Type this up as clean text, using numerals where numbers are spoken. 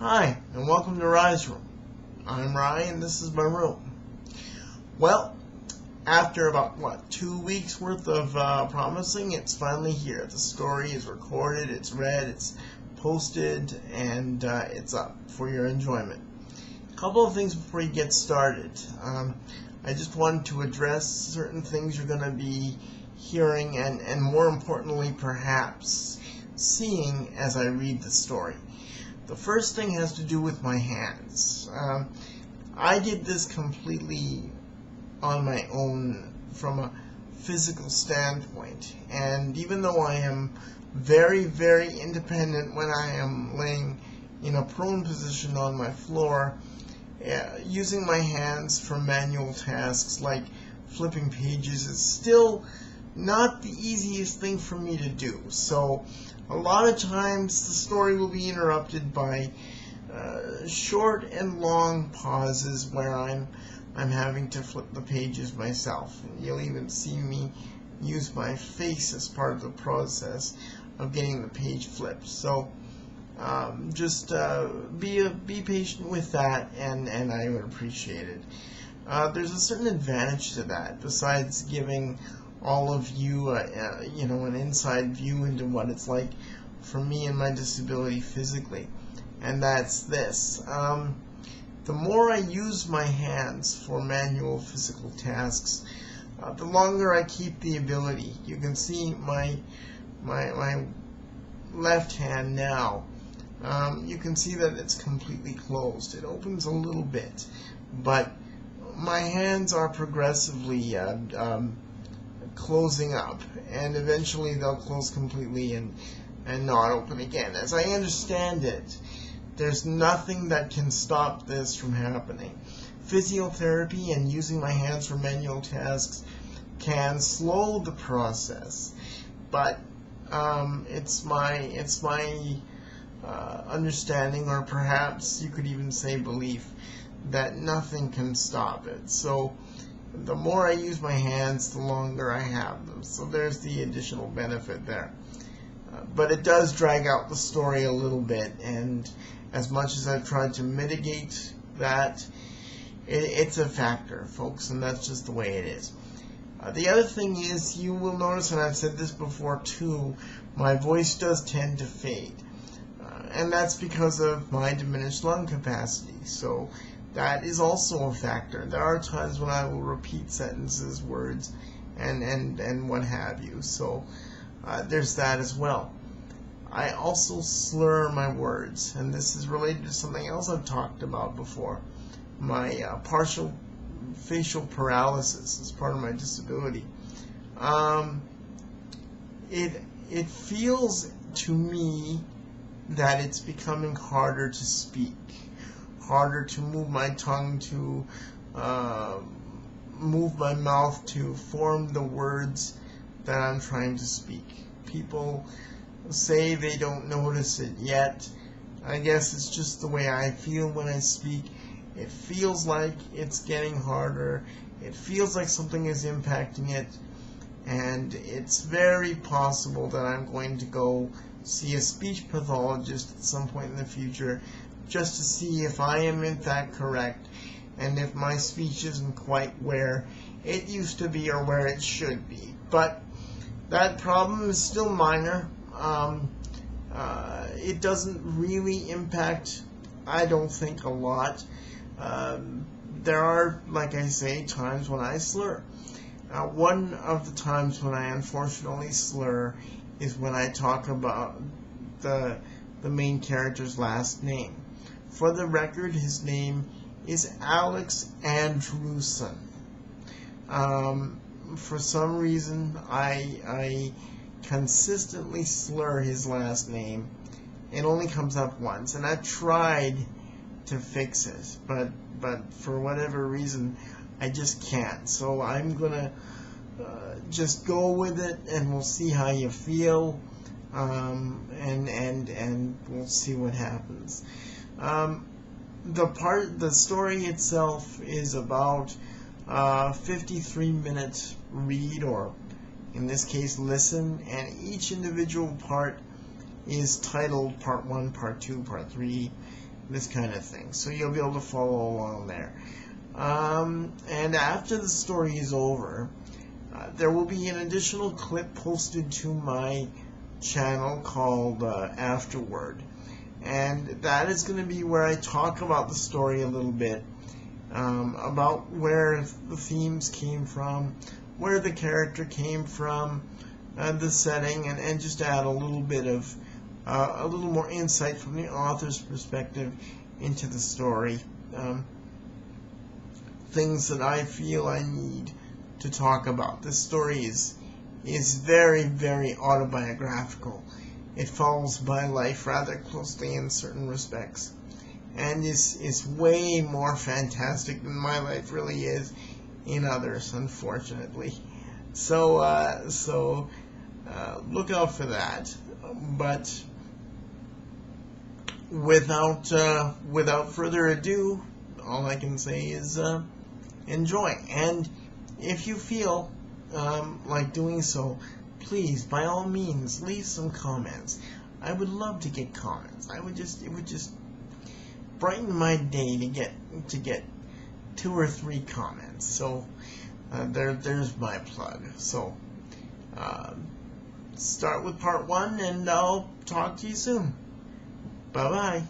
Hi, and welcome to Rye's Room. I'm Rye, and this is my room. Well, after about, 2 weeks worth of promising, it's finally here. The story is recorded, it's read, it's posted, and it's up for your enjoyment. A couple of things before you get started. I just wanted to address certain things you're going to be hearing and more importantly, perhaps, seeing as I read the story. The first thing has to do with my hands. I did this completely on my own from a physical standpoint, and even though I am very, very independent when I am laying in a prone position on my floor, using my hands for manual tasks like flipping pages is still not the easiest thing for me to do. So a lot of times the story will be interrupted by short and long pauses where I'm having to flip the pages myself. And you'll even see me use my face as part of the process of getting the page flipped. So just be patient with that, and I would appreciate it. There's a certain advantage to that, besides giving all of you, an inside view into what it's like for me and my disability physically, and that's this. The more I use my hands for manual physical tasks, the longer I keep the ability. You can see my left hand now. You can see that it's completely closed. It opens a little bit, but my hands are progressively closing up, and eventually they'll close completely and not open again. As I understand it, there's nothing that can stop this from happening. Physiotherapy and using my hands for manual tasks can slow the process, but it's my understanding, or perhaps you could even say belief, that nothing can stop it. So the more I use my hands, the longer I have them. So there's the additional benefit there. But it does drag out the story a little bit, and as much as I've tried to mitigate that, it's a factor, folks, and that's just the way it is. The other thing is, you will notice, and I've said this before too, my voice does tend to fade. And that's because of my diminished lung capacity. So that is also a factor. There are times when I will repeat sentences, words, and what have you. So there's that as well. I also slur my words, and this is related to something else I've talked about before. My partial facial paralysis is part of my disability. It feels to me that it's becoming harder to speak, harder to move my tongue, to move my mouth to form the words that I'm trying to speak. People say they don't notice it yet. I guess it's just the way I feel when I speak. It feels like it's getting harder. It feels like something is impacting it. And it's very possible that I'm going to go see a speech pathologist at some point in the future just to see if I am in fact correct and if my speech isn't quite where it used to be or where it should be. But that problem is still minor. It doesn't really impact, I don't think, a lot. There are, like I say, times when I slur. One of the times when I unfortunately slur is when I talk about the main character's last name. For the record, his name is Alex Andrewson. For some reason, I consistently slur his last name. It only comes up once, and I've tried to fix it, but for whatever reason, I just can't. So I'm gonna just go with it, and we'll see how you feel, and we'll see what happens. The story itself is about 53-minute read, or in this case listen, and each individual part is titled Part 1, Part 2, Part 3, this kind of thing. So you'll be able to follow along there. And after the story is over, there will be an additional clip posted to my channel called Afterward. And that is going to be where I talk about the story a little bit, about where the themes came from, where the character came from, the setting, and just add a little bit of a little more insight from the author's perspective into the story. Things that I feel I need to talk about. This story is very, very autobiographical. It follows my life rather closely in certain respects, and is way more fantastic than my life really is in others, unfortunately. So look out for that. But without further ado, all I can say is enjoy. And if you feel like doing so, please, by all means, leave some comments. I would love to get comments. It would just brighten my day to get 2 or 3 comments. So there's my plug. So start with part 1, and I'll talk to you soon. Bye bye.